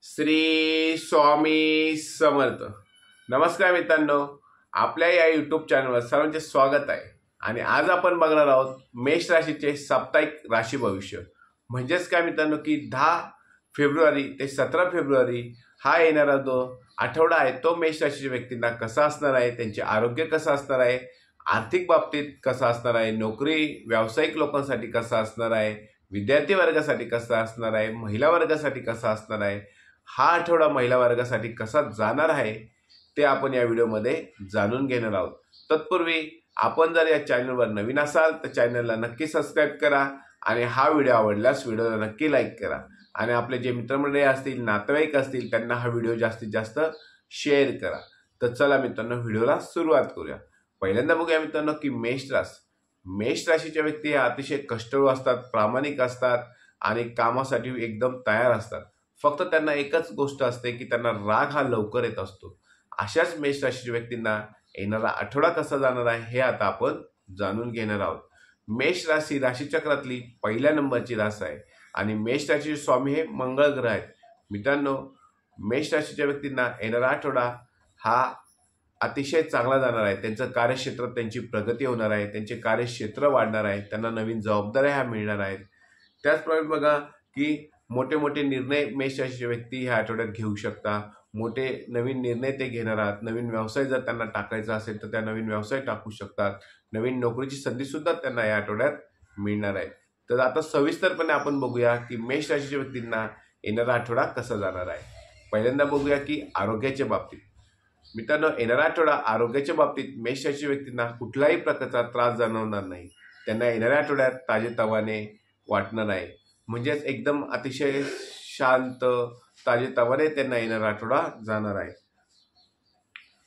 श्री स्वामी समर्थ। नमस्कार मित्रांनो, आपल्या या यूट्यूब चॅनलवर सर्वांचे स्वागत आहे। आणि आज आपण बघणार आहोत मेष राशीचे साप्ताहिक राशी भविष्य। म्हणजेच काय मित्रांनो की 10 फेब्रुवारी ते 17 फेब्रुवारी हा येणारा जो आठवडा आहे तो मेष राशीच्या व्यक्तींना कसा असणार आहे, त्यांचे आरोग्य कसं असणार आहे, आर्थिक बाबतीत कसं असणार आहे, नोकरी व्यावसायिक लोकांसाठी कसं असणार आहे, विद्यार्थी वर्गासाठी कसं असणार आहे, महिला वर्गासाठी कसं असणार आहे, हा आठवडा महिला वर्गासाठी कसा जाणार आहे ते आपण या व्हिडिओमध्ये जाणून घेणार आहोत। तत्पूर्वी आपण जर या चॅनलवर नवीन असाल तर चॅनलला नक्की सबस्क्राईब करा आणि हा व्हिडिओ आवडल्यास व्हिडिओला नक्की लाईक करा आणि आपले जे मित्रमंडळी असतील, नातेवाईक असतील त्यांना हा व्हिडिओ जास्तीत जास्त शेअर करा। तर चला मित्रांनो, व्हिडिओला सुरुवात करूया। पहिल्यांदा बघूया मित्रांनो की मेष राशीच्या व्यक्ती अतिशय कष्टाळू असतात, प्रामाणिक असतात आणि कामासाठी एकदम तयार असतात। फक्त त्यांना एकच गोष्ट असते की त्यांना राग हा लवकर येत असतो। अशाच मेष राशीच्या व्यक्तींना येणारा आठवडा कसा जाणार आहे हे आता आपण जाणून घेणार आहोत। मेष राशी राशीचक्रातली पहिल्या नंबरची रास आहे आणि मेष राशीचे स्वामी हे मंगळ ग्रह आहेत। मित्रांनो, मेष राशीच्या व्यक्तींना येणारा आठवडा हा अतिशय चांगला जाणार आहे। त्यांचं कार्यक्षेत्रात त्यांची प्रगती होणार आहे, त्यांचे कार्यक्षेत्र वाढणार आहे, त्यांना नवीन जबाबदाऱ्या ह्या मिळणार आहेत। त्याचप्रमाणे बघा की मोठे मोठे निर्णय मेष राशीचे व्यक्ती ह्या आठवड्यात घेऊ शकता। मोठे नवीन निर्णय ते घेणार आहात। नवीन व्यवसाय जर त्यांना टाकायचा असेल तर त्या नवीन व्यवसाय टाकू शकतात। नवीन नोकरीची संधी सुद्धा त्यांना या आठवड्यात मिळणार आहे। तर आता सविस्तरपणे आपण बघूया की मेष राशीच्या व्यक्तींना येणारा आठवडा कसा जाणार आहे। पहिल्यांदा बघूया की आरोग्याच्या बाबतीत। मित्रांनो, येणारा आठवडा आरोग्याच्या बाबतीत मेष राशीच्या व्यक्तींना कुठलाही प्रकारचा त्रास जाणवणार नाही। त्यांना येणाऱ्या आठवड्यात ताजेतवाने वाटणार आहे, म्हणजेच एकदम अतिशय शांत ताजेतवाने त्यांना येणारा आठवडा जाणार आहे।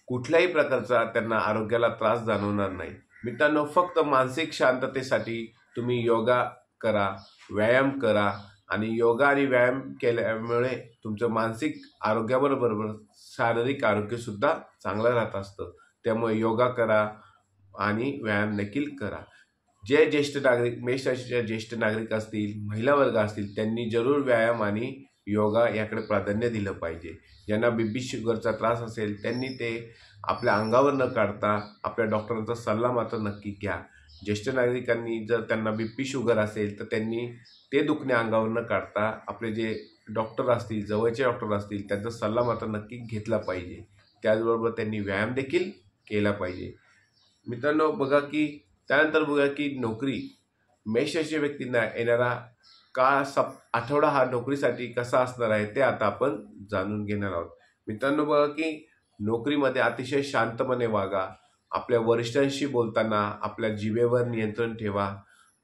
कुठल्याही प्रकारचा त्यांना आरोग्याला त्रास जाणवणार नाही। मित्रांनो, फक्त मानसिक शांततेसाठी तुम्ही योगा करा, व्यायाम करा आणि योगा आणि व्यायाम केल्यामुळे तुमचं मानसिक आरोग्याबरोबर शारीरिक आरोग्य सुद्धा चांगलं राहत असतं। त्यामुळे योगा करा आणि व्यायाम देखील करा। जे ज्येष्ठ नागरिक, मेष राशीच्या ज्येष्ठ नागरिक असतील, महिला वर्ग असतील, त्यांनी जरूर व्यायाम आणि योगा याकडे प्राधान्य दिलं पाहिजे। ज्यांना बीपी शुगरचा त्रास असेल त्यांनी ते आपल्या अंगावर न काढता आपल्या डॉक्टरांचा सल्ला मात्र नक्की घ्या। ज्येष्ठ नागरिकांनी जर त्यांना बीपी शुगर असेल तर त्यांनी ते दुखणे अंगावर न काढता आपले जे डॉक्टर असतील, जवळचे डॉक्टर असतील, त्यांचा सल्ला मात्र नक्की घेतला पाहिजे। त्याचबरोबर त्यांनी व्यायाम देखील केला पाहिजे। मित्रांनो बघा की त्यानंतर बघूया की नोकरी। मेष राशीच्या व्यक्तींना येणारा आठवडा हा नोकरीसाठी कसा असणार आहे ते आता आपण जाणून घेणार आहोत। मित्रांनो बघा की नोकरीमध्ये अतिशय शांतपणे वागा। आपल्या वरिष्ठांशी बोलताना आपल्या जिभेवर नियंत्रण ठेवा।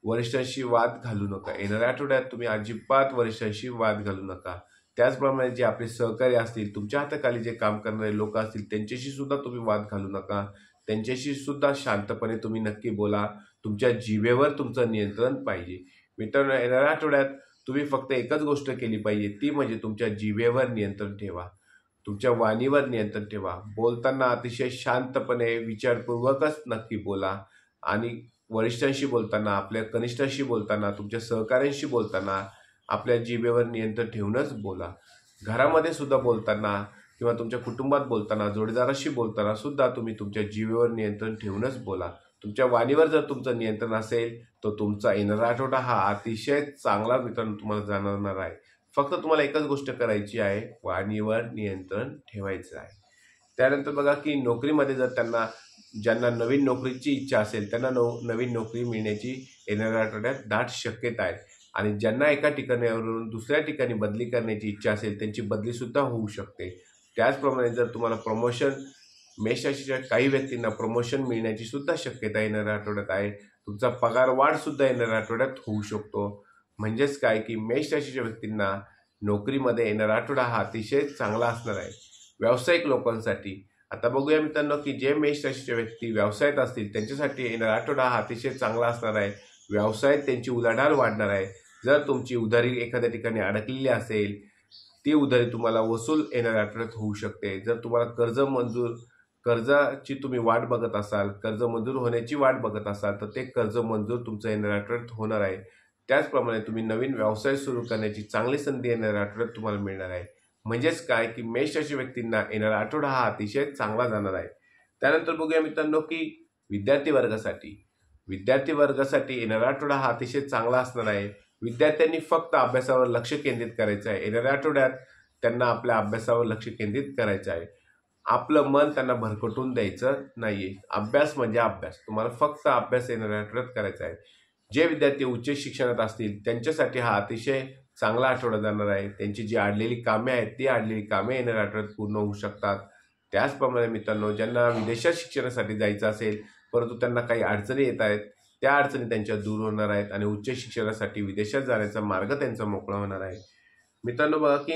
वरिष्ठांशी वाद घालू नका। येणाऱ्या आठवड्यात तुम्ही अजिबात वरिष्ठांशी वाद घालू नका। त्याचप्रमाणे जे आपले सहकारी असतील, तुमच्या हाताखाली जे काम करणारे लोक असतील, त्यांच्याशी सुद्धा तुम्ही वाद घालू नका। त्यांच्याशी सुद्धा शांतपणे तुम्ही नक्की बोला। तुमच्या जिभेवर तुमचं नियंत्रण पाहिजे। मित्रांनो, येणाऱ्या आठवड्यात तुम्ही फक्त एकच गोष्ट केली पाहिजे, ती म्हणजे तुमच्या जिभेवर नियंत्रण ठेवा, तुमच्या वाणीवर नियंत्रण ठेवा। बोलताना अतिशय शांतपणे विचारपूर्वकच नक्की बोला आणि वरिष्ठांशी बोलताना, आपल्या कनिष्ठांशी बोलताना, तुमच्या सहकाऱ्यांशी बोलताना आपल्या जिभेवर नियंत्रण ठेवूनच बोला। घरामध्ये सुद्धा बोलताना किंवा तुमच्या कुटुंबात बोलताना, जोडीदाराशी बोलताना सुद्धा तुम्ही तुमच्या जिभेवर नियंत्रण ठेवूनच बोला। तुमच्या वाणीवर जर तुमचं नियंत्रण असेल तर तुमचा येणारा आठवडा हा अतिशय चांगला मित्रांनो तुम्हाला जाणवणार आहे। फक्त तुम्हाला एकच गोष्ट करायची आहे, वाणीवर नियंत्रण ठेवायचं आहे। त्यानंतर बघा की नोकरीमध्ये जर ज्यांना नवीन नोकरीची इच्छा असेल त्यांना नवीन नोकरी मिळण्याची येणाऱ्या आठवड्यात दाट शक्यता आहे आणि ज्यांना एका ठिकाणावरून दुसऱ्या ठिकाणी बदली करण्याची इच्छा असेल त्यांची बदली सुद्धा होऊ शकते। त्याचप्रमाणे जर तुम्हाला मेष राशीच्या काही व्यक्तींना प्रमोशन मिळण्याची सुद्धा शक्यता येणाऱ्या आठवड्यात आहे। तुमचा पगार वाढ सुद्धा येणाऱ्या आठवड्यात होऊ शकतो। म्हणजेच काय की मेष राशीच्या व्यक्तींना नोकरीमध्ये येणारा आठवडा हा अतिशय चांगला असणार आहे। व्यावसायिक लोकांसाठी आता बघूया मित्रांनो की जे मेष राशीचे व्यक्ती व्यवसायात असतील त्यांच्यासाठी येणारा आठवडा हा अतिशय चांगला असणार आहे। व्यवसायात त्यांची उलाढाल वाढणार आहे। जर तुमची उधारी एखाद्या ठिकाणी अडकलेली असेल, ती उधारी तुम्हाला वसूल येणाऱ्या आठवड्यात होऊ शकते। जर तुम्हाला कर्जाची तुम्ही वाट बघत असाल, कर्ज मंजूर होण्याची वाट बघत असाल तर ते कर्ज मंजूर तुमचं येणाऱ्या आठवड्यात होणार आहे। त्याचप्रमाणे तुम्ही नवीन व्यवसाय सुरू करण्याची चांगली संधी येणाऱ्या आठवड्यात तुम्हाला मिळणार आहे। म्हणजेच काय की मेष राशी व्यक्तींना येणारा आठवडा हा अतिशय चांगला जाणार आहे. त्यानंतर बघूया मित्रांनो की विद्यार्थी वर्गासाठी येणारा आठवडा हा अतिशय चांगला असणार आहे. विद्यार्थ्यांनी फक्त अभ्यासावर लक्ष केंद्रित करायचं आहे. येणाऱ्या आठवड्यात त्यांना आपल्या अभ्यासावर लक्ष केंद्रित करायचं आहे. आपलं मन त्यांना भरकटून द्यायचं नाहीये. अभ्यास म्हणजे अभ्यास. तुम्हाला फक्त अभ्यास येणाऱ्या आठवड्यात करायचा आहे. जे विद्यार्थी उच्च शिक्षणात असतील त्यांच्यासाठी हा अतिशय चांगला आठवडा जाणार आहे. त्यांची जी अडलेली कामे आहेत ती अडलेली कामे येणाऱ्या आठवड्यात पूर्ण होऊ शकतात. त्याचप्रमाणे मित्रांनो, ज्यांना विदेशात शिक्षणासाठी जायचं असेल परंतु त्यांना काही अडचणी येत आहेत, त्या अडचणी त्यांच्या दूर होणार आहेत आणि उच्च शिक्षणासाठी विदेशात जाण्याचा मार्ग त्यांचा मोकळा होणार आहे. मित्रांनो बघा की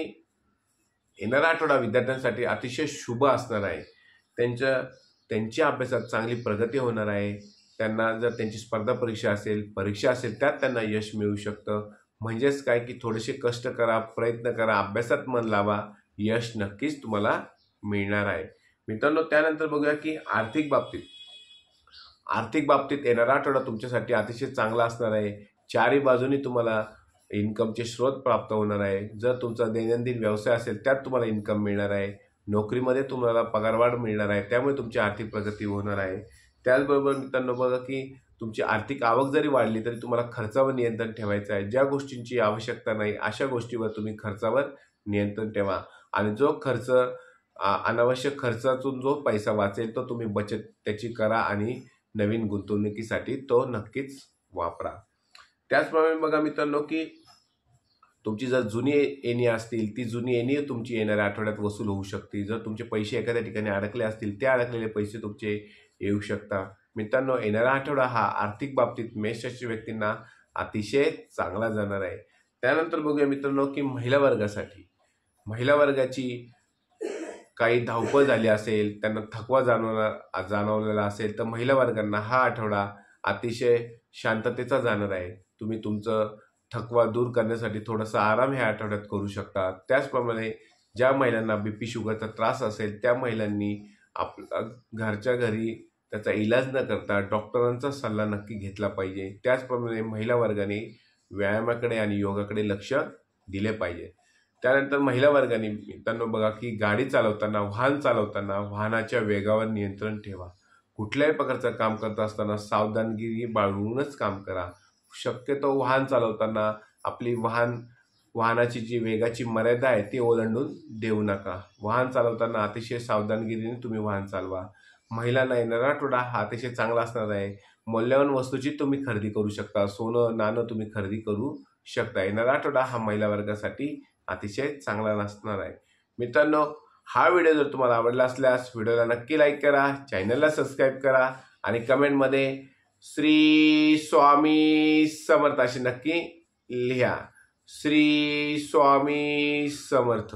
येणारा आठवडा विद्यार्थ्यांसाठी अतिशय शुभ असणार आहे. त्यांच्या अभ्यासात चांगली प्रगती होणार आहे. त्यांना जर त्यांची स्पर्धा परीक्षा असेल त्यात त्यांना यश मिळू शकतं. म्हणजेच काय की थोडेसे कष्ट करा, प्रयत्न करा, अभ्यासात मन लावा, यश नक्कीच तुम्हाला मिळणार आहे. मित्रांनो त्यानंतर बघूया की आर्थिक बाबतीत येणारा आठवडा तुमच्यासाठी अतिशय चांगला असणार आहे. चारही बाजूनी तुम्हाला इन्कमचे स्रोत प्राप्त होणार आहे. जर तुमचा दैनंदिन व्यवसाय असेल त्यात तुम्हाला इन्कम मिळणार आहे. नोकरीमध्ये तुम्हाला पगारवाढ मिळणार आहे, त्यामुळे तुमची आर्थिक प्रगती होणार आहे. त्याचबरोबर मित्रांनो बघा की तुमची आर्थिक आवक जरी वाढली तरी तुम्हाला खर्चावर नियंत्रण ठेवायचं आहे. ज्या गोष्टींची आवश्यकता नाही अशा गोष्टीवर तुम्ही खर्चावर नियंत्रण ठेवा आणि जो खर्च अनावश्यक खर्चातून जो पैसा वाचेल तो तुम्ही बचत त्याची करा आणि नवीन गुंतवणुकीसाठी तो नक्कीच वापरा. त्याचप्रमाणे बघा मित्रांनो की तुमची जर जुनी येणी असतील ती जुनी येणी तुमची येणाऱ्या आठवड्यात वसूल होऊ शकते. जर तुमचे पैसे एखाद्या ठिकाणी अडकले असतील ते अडकलेले पैसे तुमचे येऊ शकतात. मित्रांनो येणारा आठवडा हा आर्थिक बाबतीत मेष राशी व्यक्तींना अतिशय चांगला जाणार आहे. त्यानंतर बघूया मित्रांनो की महिला वर्गाची काही धावपळ झाली असेल, त्यांना थकवा जाणवलेला असेल तर महिला वर्गांना हा आठवडा अतिशय शांततेचा जाणार आहे. तुम्ही तुमचं थकवा दूर करण्यासाठी थोडासा आराम ह्या आठवड्यात करू शकता. त्याचप्रमाणे ज्या महिलांना BP शुगरचा त्रास असेल त्या महिलांनी आपला घरच्या घरी त्याचा इलाज न करता डॉक्टरांचा सल्ला नक्की घेतला पाहिजे. त्याचप्रमाणे महिला वर्गाने व्यायामाकडे आणि योगाकडे लक्ष दिले पाहिजे. त्यानंतर महिला वर्गाने मित्रांनो बघा की वाहन चालवताना वाहनाच्या वेगावर नियंत्रण ठेवा. कुठल्याही प्रकारचं काम करत असताना सावधानगिरी बाळगूनच काम करा. शक्यतो वाहन चालवताना आपली वाहनाची जी वेगाची मर्यादा आहे ती ओलांडून देऊ नका. वाहन चालवताना अतिशय सावधानगिरीने तुम्ही वाहन चालवा. महिलांना येणारा आठवडा हा अतिशय चांगला असणार आहे. मौल्यवान वस्तूची तुम्ही खरेदी करू शकता. सोनं नाणं तुम्ही खरेदी करू शकता. येणारा आठवडा हा महिला वर्गासाठी अतिशय चांगला असणार आहे. मित्रांनो हा व्हिडिओ जर तुम्हाला आवडला असल्यास व्हिडिओला नक्की लाईक करा, चॅनलला सबस्क्राईब करा आणि कमेंटमध्ये श्री स्वामी समर्थ अशी नक्की लिहा. श्री स्वामी समर्थ.